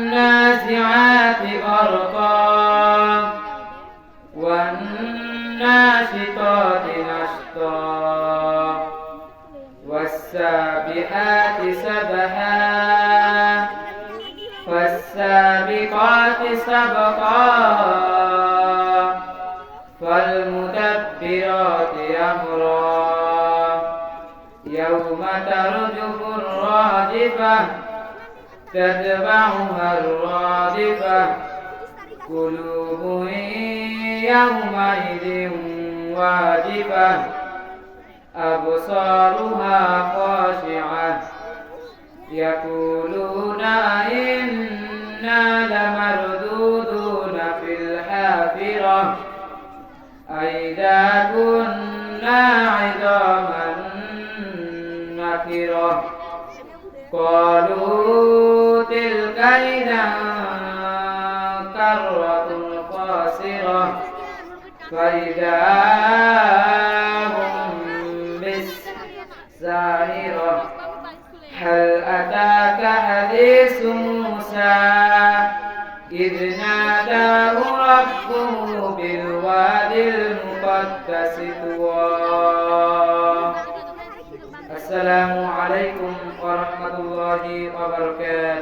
والنازعات غرقا والناشطات نشطا والسابحات سبحا فالسابقات سبقا فالمدبرات أمرا يوم ترجف الراجفة تتبعها الرادفة قلوب يومئذ واجفة أبصارها خاشعة يقولون إنا لمردودون في الحافرة أئذا كنا عظاما نخرة قالوا تلك إذا كرة خاسرة فإذا هم بالساهرة هل أتاك حديث موسى إذ ناداه ربه بالوادي المقدس طوى. السلام عليكم ورحمة الله وبركاته.